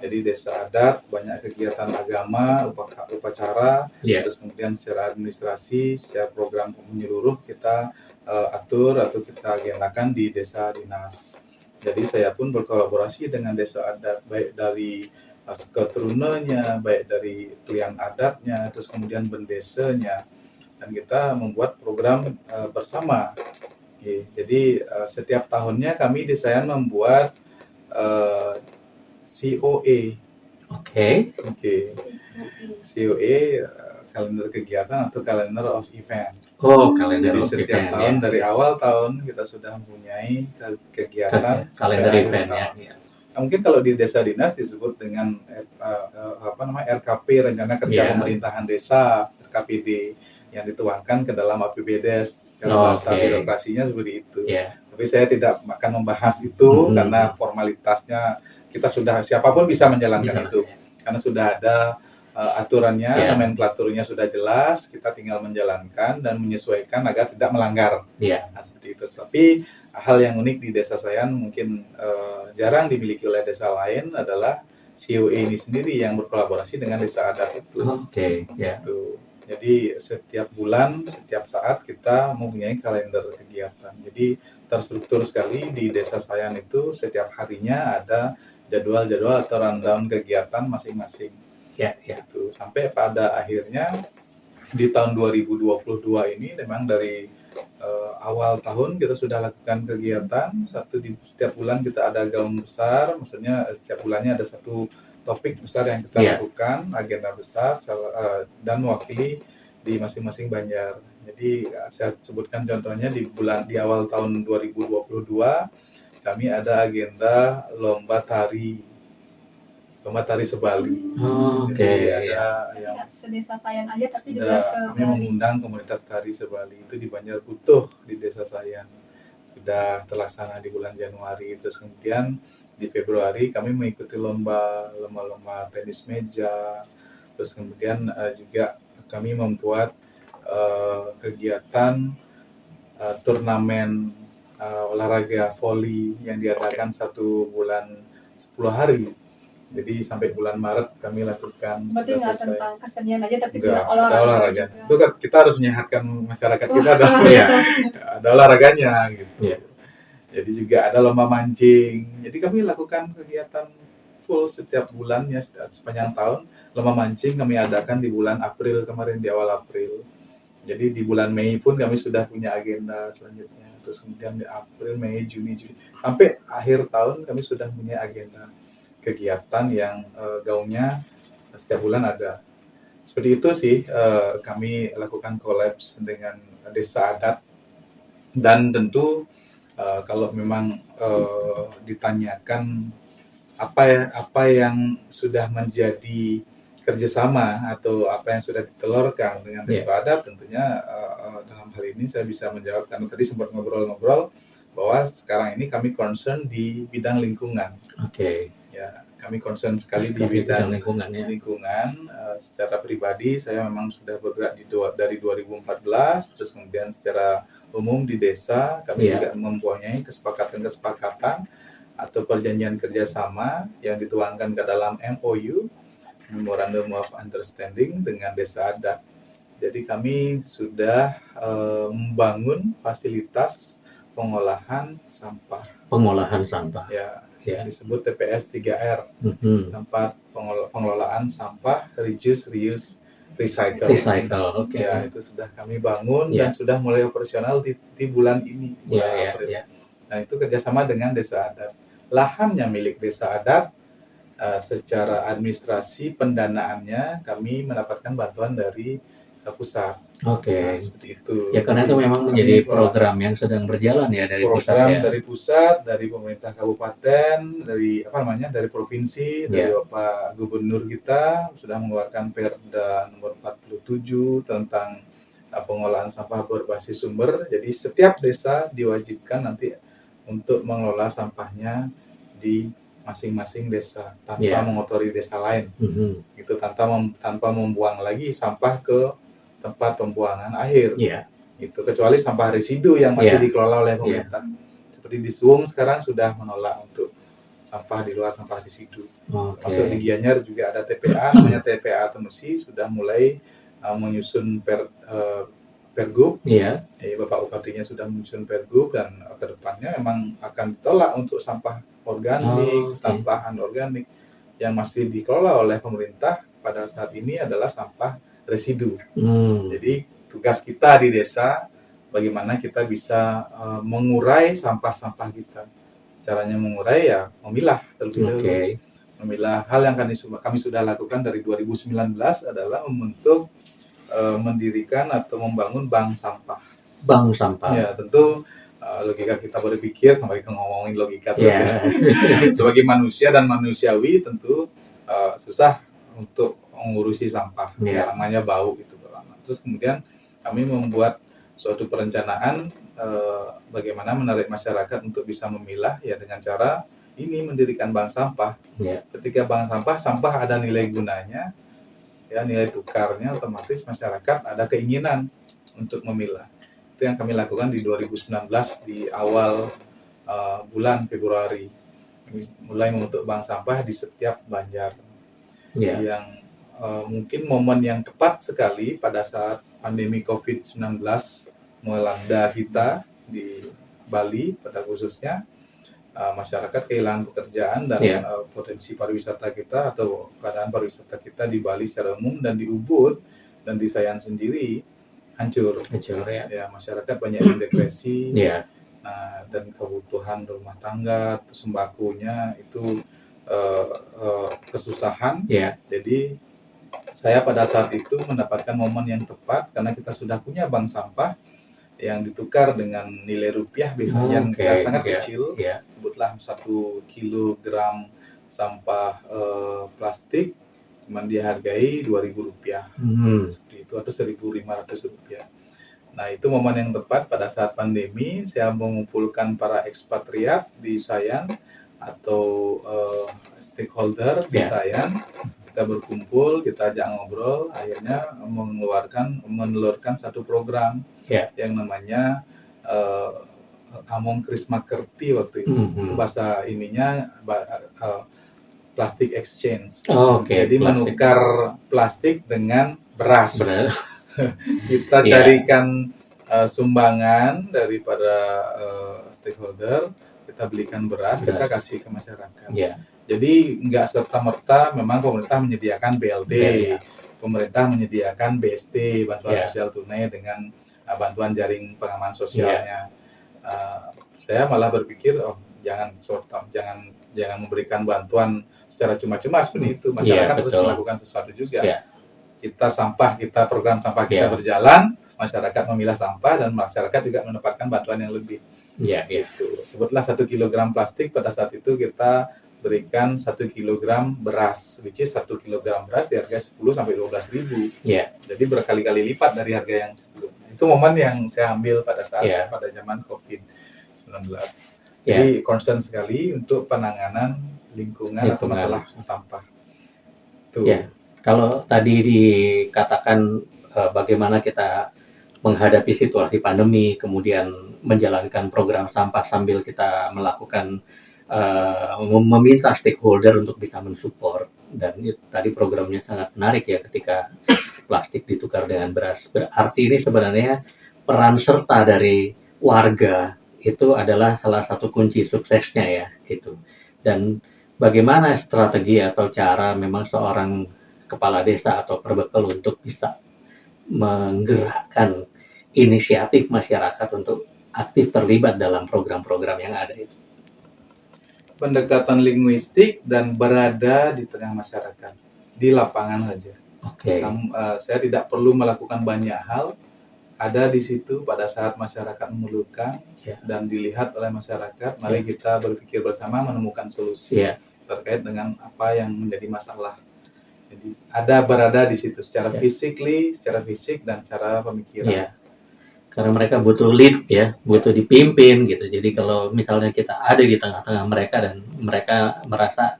Jadi desa adat banyak kegiatan agama, upacara, terus kemudian secara administrasi, secara program menyeluruh kita atur atau kita agendakan di desa dinas. Jadi saya pun berkolaborasi dengan desa adat, baik dari keturunannya, baik dari pilihan adatnya, terus kemudian bendesanya, dan kita membuat program bersama. Jadi setiap tahunnya kami di Sayan membuat COE. Oke. COE, kalender kegiatan atau calendar of event. Kalender Jadi of setiap event, tahun dari awal tahun kita sudah mempunyai kegiatan kalender event ya. Mungkin kalau di desa dinas disebut dengan RKP, rencana kerja pemerintahan desa, RKPD, yang dituangkan ke dalam APBDes. Kalau bahasa birokrasinya seperti itu. Tapi saya tidak akan membahas itu karena formalitasnya kita sudah, siapapun bisa menjalankan itu. Karena sudah ada aturannya, nomenklaturnya sudah jelas, kita tinggal menjalankan dan menyesuaikan agar tidak melanggar. Nah, seperti itu. Tapi hal yang unik di desa Sayan mungkin jarang dimiliki oleh desa lain adalah COE ini sendiri yang berkolaborasi dengan desa adat itu. Jadi setiap bulan, setiap saat kita mempunyai kalender kegiatan. Jadi terstruktur sekali di desa Sayan itu, setiap harinya ada jadwal-jadwal atau rundown kegiatan masing-masing. Gitu. Sampai pada akhirnya di tahun 2022 ini memang dari awal tahun kita sudah lakukan kegiatan setiap bulan kita ada gaung besar, maksudnya setiap bulannya ada satu topik besar yang kita lakukan, agenda besar dan mewakili di masing-masing banjar. Jadi saya sebutkan contohnya di awal tahun 2022 kami ada agenda lomba tari Sebali. Ada yang sedesa Sayan aja, tapi juga kami mengundang komunitas tari Sebali itu di Banjar Butuh di desa Sayan. Sudah terlaksana di bulan Januari, terus kemudian di Februari kami mengikuti lomba tenis meja, terus kemudian juga kami membuat kegiatan turnamen olahraga voli yang diadakan 1 bulan 10 hari. Jadi sampai bulan Maret kami lakukan. Berarti nggak tentang kesenian aja, tapi juga olahraga. Itu kan kita harus menyehatkan masyarakat kita dong. Ada olahraganya gitu. Jadi juga ada lomba mancing. Jadi kami lakukan kegiatan full setiap bulannya sepanjang tahun. Lomba mancing kami adakan di bulan April kemarin, di awal April. Jadi di bulan Mei pun kami sudah punya agenda selanjutnya. Terus kemudian di April, Mei, Juni, Juli. Sampai akhir tahun kami sudah punya agenda kegiatan yang gaungnya setiap bulan ada. Seperti itu sih kami lakukan kolaps dengan desa adat. Dan tentu kalau memang ditanyakan apa yang sudah menjadi kerjasama atau apa yang sudah ditelurkan dengan desa adat, tentunya dalam hal ini saya bisa menjawab karena tadi sempat ngobrol-ngobrol bahwa sekarang ini kami concern di bidang lingkungan. Ya, kami concern sekali di bidang lingkungan. Secara pribadi saya memang sudah bergerak dari 2014, terus kemudian secara umum di desa kami juga mempunyai kesepakatan atau perjanjian kerjasama yang dituangkan ke dalam MOU, Memorandum of Understanding, dengan desa adat. Jadi kami sudah membangun fasilitas pengolahan sampah. Pengolahan sampah. Ya, Ya. yang disebut TPS 3R, tempat pengelolaan sampah, reduce, reuse, recycle. Oke. Ya, itu sudah kami bangun Ya. dan sudah mulai operasional di bulan ini, bulan April. Ya. Nah, itu kerjasama dengan desa adat. Lahannya milik desa adat. Secara administrasi pendanaannya kami mendapatkan bantuan dari pusat. Oke. Nah, seperti itu. Ya, karena itu memang menjadi program yang sedang berjalan ya dari pusat ya. Dari pusat, dari pemerintah kabupaten, dari dari provinsi, dari Bapak Gubernur kita sudah mengeluarkan Perda nomor 47 tentang pengolahan sampah berbasis sumber. Jadi setiap desa diwajibkan nanti untuk mengelola sampahnya di masing-masing desa tanpa mengotori desa lain. Itu tanpa membuang lagi sampah ke tempat pembuangan akhir. Itu kecuali sampah residu yang masih dikelola oleh pemerintah. Seperti di Suwung sekarang sudah menolak untuk sampah di luar sampah residu. Masuk di Gianyar juga ada TPA, namanya TPA Temesi, sudah mulai menyusun Pergub. Bapak Bupatinya sudah menyusun Pergub, dan ke depannya memang akan ditolak untuk sampah organik, sampah anorganik yang masih dikelola oleh pemerintah pada saat ini adalah sampah residu. Jadi tugas kita di desa bagaimana kita bisa mengurai sampah-sampah kita. Caranya mengurai ya memilah terlebih dahulu. Memilah. Hal yang kami sudah lakukan dari 2019 adalah membentuk mendirikan atau membangun bank sampah. Bank sampah. Ya, tentu logika kita berpikir, sampai ngomongin logika terus ya. Sebagai manusia dan manusiawi tentu susah untuk mengurusi sampah. Ya, namanya bau gitu. Terus kemudian kami membuat suatu perencanaan bagaimana menarik masyarakat untuk bisa memilah ya dengan cara ini mendirikan bank sampah. Ketika bank sampah ada nilai gunanya, ya nilai tukarnya, otomatis masyarakat ada keinginan untuk memilah. Itu yang kami lakukan di 2019 di awal bulan Februari. Kami mulai membentuk bank sampah di setiap banjar. Yang mungkin momen yang tepat sekali pada saat pandemi COVID-19 melanda kita di Bali pada khususnya. Masyarakat kehilangan pekerjaan dan potensi pariwisata kita atau keadaan pariwisata kita di Bali secara umum dan di Ubud dan di Sayan sendiri hancur ya. Masyarakat banyak yang depresi. Dan kebutuhan rumah tangga, sembakonya itu kesusahan. Jadi saya pada saat itu mendapatkan momen yang tepat karena kita sudah punya bank sampah yang ditukar dengan nilai rupiah biasanya yang sangat kecil. Sebutlah 1 kilogram sampah plastik cuma dihargai Rp2.000 seperti itu, atau Rp1.500. Nah, itu momen yang tepat pada saat pandemi. Saya mengumpulkan para ekspatriat di Sayan atau stakeholder di Sayan. Kita berkumpul, kita ajak ngobrol, akhirnya menelurkan satu program yang namanya Among Krisma Kerti waktu itu. Bahasa ininya plastic exchange. Jadi menukar plastik dengan beras. Kita carikan sumbangan daripada stakeholder, kita belikan beras, kita kasih ke masyarakat. Jadi nggak serta-merta memang pemerintah menyediakan BLT, pemerintah menyediakan BST, bantuan sosial tunai dengan bantuan jaring pengaman sosialnya. Saya malah berpikir, jangan memberikan bantuan secara cuma-cuma seperti itu. Masyarakat harus melakukan sesuatu juga. Program sampah kita berjalan, masyarakat memilah sampah dan masyarakat juga mendapatkan bantuan yang lebih. Gitu. Sebutlah 1 kilogram plastik, pada saat itu kita berikan 1 kilogram beras, which is 1 kilogram beras di harga 10 sampai 12 ribu. Jadi berkali-kali lipat dari harga yang sebelumnya. Itu momen yang saya ambil pada saat pada zaman COVID-19. Jadi concern sekali untuk penanganan lingkungan atau masalah sampah. Kalau tadi dikatakan bagaimana kita menghadapi situasi pandemi, kemudian menjalankan program sampah sambil kita melakukan meminta stakeholder untuk bisa mensupport. Dan tadi programnya sangat menarik ya, ketika plastik ditukar dengan beras. Berarti ini sebenarnya peran serta dari warga itu adalah salah satu kunci suksesnya ya gitu. Dan bagaimana strategi atau cara memang seorang kepala desa atau perbekal untuk bisa menggerakkan inisiatif masyarakat untuk aktif terlibat dalam program-program yang ada itu. Pendekatan linguistik dan berada di tengah masyarakat, di lapangan saja. Oke. Saya tidak perlu melakukan banyak hal, ada di situ pada saat masyarakat memerlukan Ya. dan dilihat oleh masyarakat. Mari kita berpikir bersama menemukan solusi Ya. terkait dengan apa yang menjadi masalah. Jadi ada berada di situ secara secara fisik dan cara pemikiran. Ya. Karena mereka butuh lead ya, butuh dipimpin gitu. Jadi kalau misalnya kita ada di tengah-tengah mereka dan mereka merasa,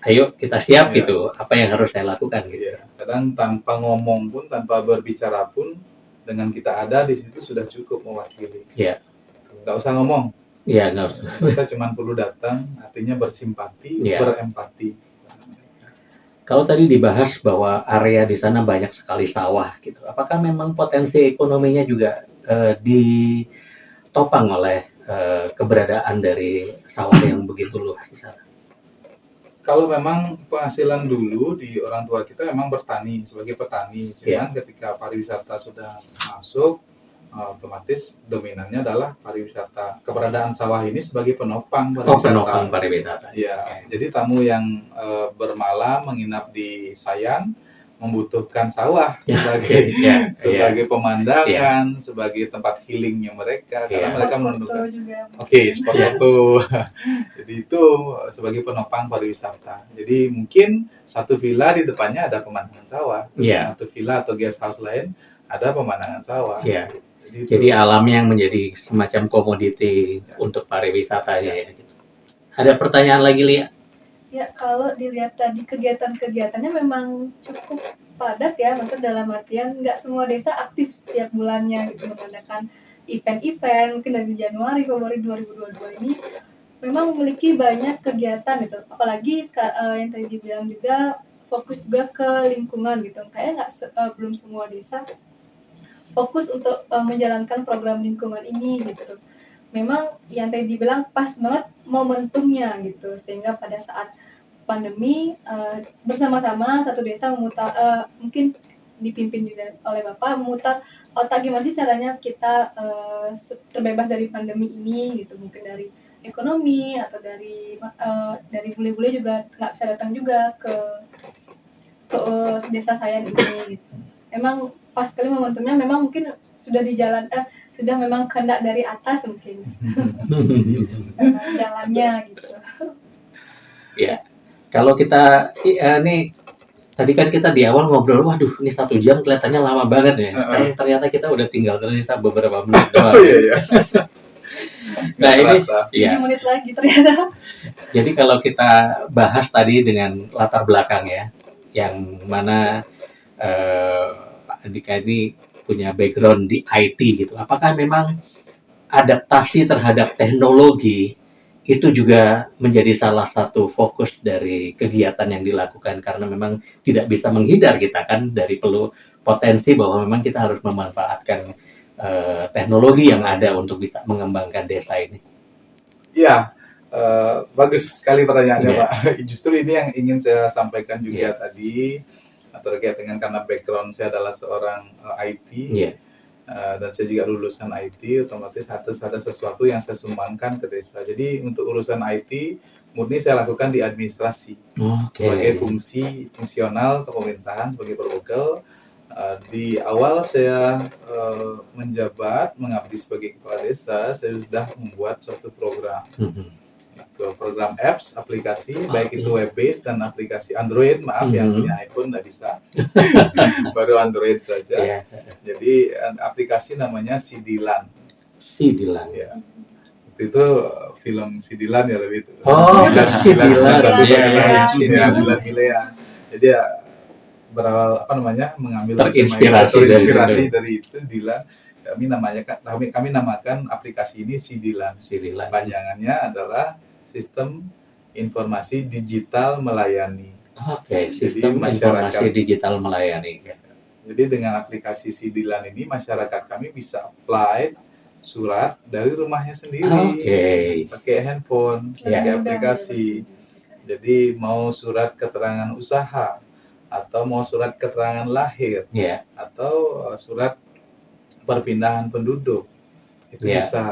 ayo kita siap Ya. gitu, apa yang harus saya lakukan gitu. Ya. Kadang tanpa ngomong pun, tanpa berbicara pun, dengan kita ada di situ sudah cukup mewakili. Ya. Nggak usah ngomong. Ya, nggak usah. Kita cuma perlu datang, artinya bersimpati, Ya. berempati. Kalau tadi dibahas bahwa area di sana banyak sekali sawah gitu, apakah memang potensi ekonominya juga ditopang oleh keberadaan dari sawah yang begitu luas di sana? Kalau memang penghasilan dulu di orang tua kita memang bertani, sebagai petani. Cuman ketika pariwisata sudah masuk, otomatis dominannya adalah pariwisata. Keberadaan sawah ini sebagai penopang pariwisata. Penopang pariwisata. Ya, jadi tamu yang bermalam menginap di Sayan membutuhkan sawah sebagai sebagai pemandangan, sebagai tempat healingnya mereka, karena mereka menentukan. Spot foto. Jadi itu sebagai penopang pariwisata. Jadi mungkin satu villa di depannya ada pemandangan sawah, satu villa atau guest house lain ada pemandangan sawah. Jadi alamnya yang menjadi semacam komoditi untuk pariwisatanya ya. Gitu. Ada pertanyaan lagi, Lia? Ya, kalau dilihat tadi kegiatan-kegiatannya memang cukup padat ya, maksudnya dalam artian nggak semua desa aktif setiap bulannya gitu mengadakan event-event. Mungkin dari Januari, Februari 2022 ini memang memiliki banyak kegiatan gitu. Apalagi yang tadi dibilang juga fokus juga ke lingkungan gitu. Kayaknya belum semua desa fokus untuk menjalankan program lingkungan ini gitu. Memang yang tadi dibilang pas banget momentumnya gitu, sehingga pada saat pandemi bersama-sama satu desa memutar, mungkin dipimpin juga oleh Bapak, memutar otak gimana sih caranya kita terbebas dari pandemi ini gitu, mungkin dari ekonomi atau dari bule-bule juga nggak bisa datang juga ke desa saya ini gitu. Emang pas kali momentumnya memang mungkin sudah di jalan sudah memang kehendak dari atas mungkin jalannya gitu. Ya, kalau kita ini tadi kan kita di awal ngobrol, waduh ini 1 jam kelihatannya lama banget ya. Sekarang ternyata kita udah tinggal tersisa beberapa menit doang. Nah ini 7 menit lagi ternyata. Jadi kalau kita bahas tadi dengan latar belakang ya, yang mana Pak Andika ini punya background di IT gitu. Apakah memang adaptasi terhadap teknologi itu juga menjadi salah satu fokus dari kegiatan yang dilakukan, karena memang tidak bisa menghindar kita kan dari potensi bahwa memang kita harus memanfaatkan teknologi yang ada untuk bisa mengembangkan desa ini. Iya, bagus sekali pertanyaannya Pak. Justru ini yang ingin saya sampaikan juga tadi, terkait dengan karena background saya adalah seorang IT. Dan saya juga lulusan IT, otomatis harus ada sesuatu yang saya sumbangkan ke desa. Jadi untuk urusan IT murni saya lakukan di administrasi sebagai fungsi fungsional kepemerintahan sebagai perbekal. Di awal saya menjabat mengabdi sebagai kepala desa, saya sudah membuat suatu program. Program apps, aplikasi, baik itu web based dan aplikasi Android, maaf yang punya iPhone nggak bisa, baru Android saja. Jadi aplikasi namanya Sidilan. Sidilan. Ya. Itu film Sidilan ya lebih itu. Sidilan. Jadi ya berawal mengambil terinspirasi dari itu Dilan. Kami namakan aplikasi ini Sidilan. Panjangannya adalah sistem informasi digital melayani. Oke, Jadi sistem informasi masyarakat- digital melayani. Jadi dengan aplikasi Sidilan ini masyarakat kami bisa apply surat dari rumahnya sendiri, Oke. pakai handphone, Ya. pakai aplikasi. Jadi mau surat keterangan usaha, atau mau surat keterangan lahir, Ya, atau surat perpindahan penduduk, itu Ya. bisa.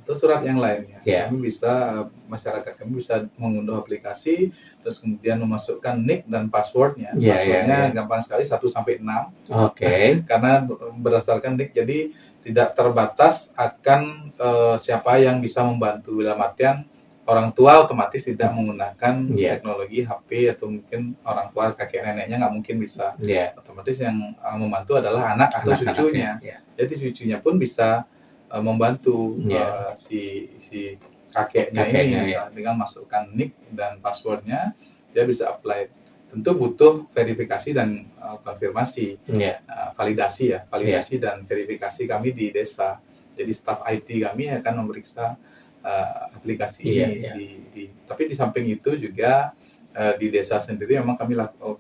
Atau surat yang lainnya. Ya. Kami bisa, masyarakat kami bisa mengunduh aplikasi, terus kemudian memasukkan nick dan passwordnya. Ya, Passwordnya ya. gampang sekali, 1-6. oke. Karena berdasarkan nick, jadi tidak terbatas akan siapa yang bisa membantu. Dalam artian orang tua otomatis tidak menggunakan Ya. teknologi HP, atau mungkin orang tua kakek neneknya nggak mungkin bisa. Ya. Otomatis yang membantu adalah anak atau Anak-anaknya, cucunya. ya. Jadi cucunya pun bisa membantu Ya. si kakeknya Kakeknya, ini, ya. misalnya dengan masukkan nick dan passwordnya, dia bisa apply. Tentu butuh verifikasi dan konfirmasi, Ya. validasi dan verifikasi kami di desa. Jadi staf IT kami akan memeriksa aplikasi Iya, ini. iya. Tapi di samping itu juga di desa sendiri memang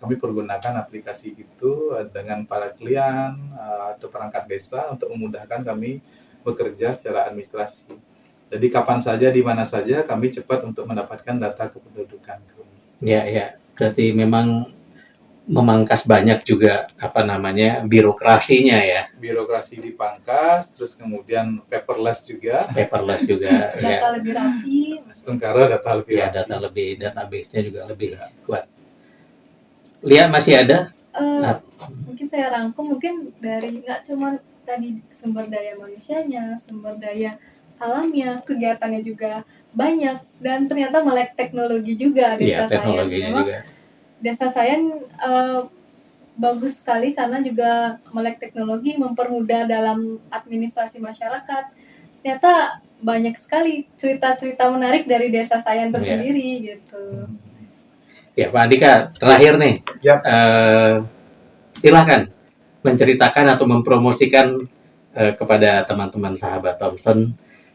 kami pergunakan aplikasi itu dengan para klien atau perangkat desa untuk memudahkan kami bekerja secara administrasi. Jadi kapan saja, di mana saja, kami cepat untuk mendapatkan data kependudukan. Ya, ya. Berarti memang memangkas banyak juga birokrasinya ya. Birokrasi dipangkas, terus kemudian paperless juga. Paperless juga. Data Ya. lebih rapi. Sementara data lebih Ya, rapi. database-nya juga lebih kuat. Lia masih ada? Mungkin saya rangkum, mungkin dari nggak cuma tadi sumber daya manusianya, sumber daya alamnya, kegiatannya juga banyak, dan ternyata melek teknologi juga Iya, desa saya. teknologinya Memang juga. desa saya bagus sekali karena juga melek teknologi, mempermudah dalam administrasi masyarakat. Ternyata banyak sekali cerita-cerita menarik dari desa saya tersendiri gitu. Ya, Pak Andika, terakhir nih. Yap. Silakan menceritakan atau mempromosikan kepada teman-teman sahabat Thompson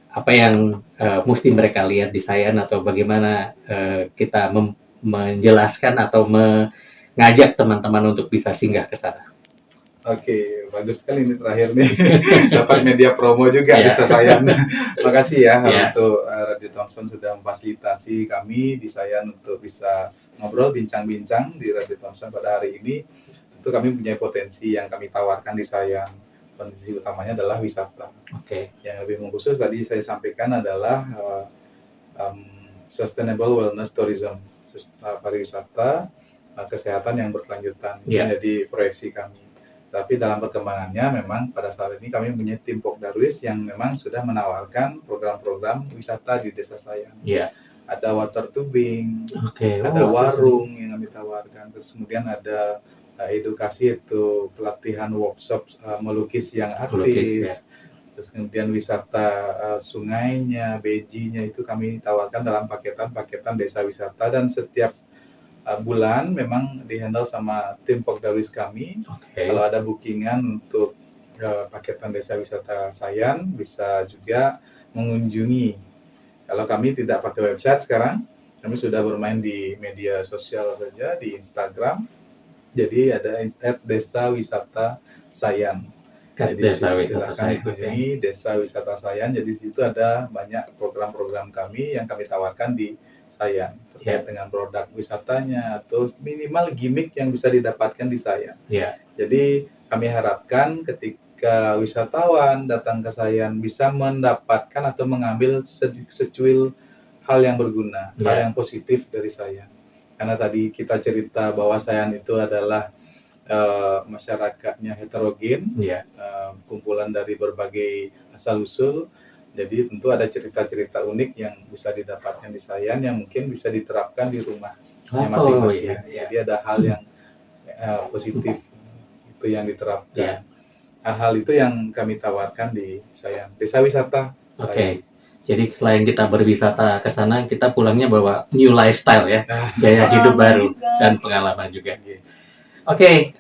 apa yang mesti mereka lihat di Sayan, atau bagaimana kita menjelaskan atau mengajak teman-teman untuk bisa singgah ke sana. Oke, bagus sekali ini terakhir nih. Dapat media promo juga Ya. desa Sayan. Makasih ya, Ya. untuk Radio Thompson sudah memfasilitasi kami di Sayan untuk bisa ngobrol, bincang-bincang di Radio Thompson pada hari ini. Tentu kami punya potensi yang kami tawarkan di Sayan. Kondisi utamanya adalah wisata. Oke. Yang lebih mengkhusus tadi saya sampaikan adalah sustainable wellness tourism, pariwisata kesehatan yang berkelanjutan. Itu Ya. menjadi proyeksi kami. Tapi dalam perkembangannya memang pada saat ini kami punya tim Pokdarwis yang memang sudah menawarkan program-program wisata di desa Sayan. Ya. Ada water tubing, Oke. ada warung yang kami tawarkan, terus kemudian ada edukasi, itu pelatihan workshop melukis yang artis, Melukis, ya. terus kemudian wisata sungainya, bejinya itu kami tawarkan dalam paketan desa wisata, dan setiap bulan memang dihandle sama tim Pokdarwis kami. Oke. Kalau ada bookingan untuk paketan desa wisata Sayan, bisa juga mengunjungi. Kalau kami tidak pakai website sekarang, kami sudah bermain di media sosial saja, di Instagram. Jadi ada @desa wisata Sayan. Jadi Desa Wisata silakan Sayan, ikuti Desa Wisata Sayan. Jadi di situ ada banyak program-program kami yang kami tawarkan di Sayan terkait dengan produk wisatanya, atau minimal gimmick yang bisa didapatkan di Sayan. Ya. Jadi kami harapkan ketika wisatawan datang ke Sayan bisa mendapatkan atau mengambil secuil hal yang berguna, hal Ya. yang positif dari Sayan. Karena tadi kita cerita bahwa Sayan itu adalah masyarakatnya heterogen, Ya. kumpulan dari berbagai asal-usul. Jadi tentu ada cerita-cerita unik yang bisa didapatkan di Sayan yang mungkin bisa diterapkan di rumahnya masing-masing. iya. Jadi ada hal yang positif itu yang diterapkan. Hal itu yang kami tawarkan di Sayan, desa wisata Sayan. Oke. Jadi selain kita berwisata ke sana, kita pulangnya bawa new lifestyle ya, gaya hidup baru juga. dan pengalaman juga. Oke. Oke,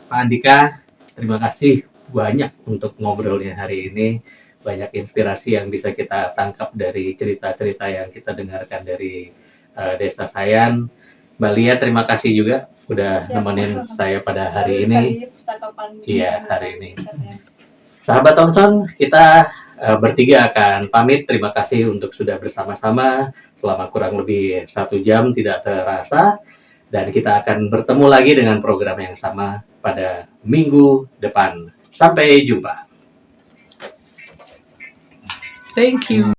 Pak Andika, terima kasih banyak untuk ngobrolnya hari ini. banyak inspirasi yang bisa kita tangkap dari cerita-cerita yang kita dengarkan dari Desa Sayan. Mbak Lia, terima kasih juga udah nemenin saya pada hari ini. Iya, hari ini. Sahabat Thompson, kita bertiga akan pamit. Terima kasih untuk sudah bersama-sama selama kurang lebih 1 jam tidak terasa. Dan kita akan bertemu lagi dengan program yang sama pada minggu depan. Sampai jumpa. Thank you.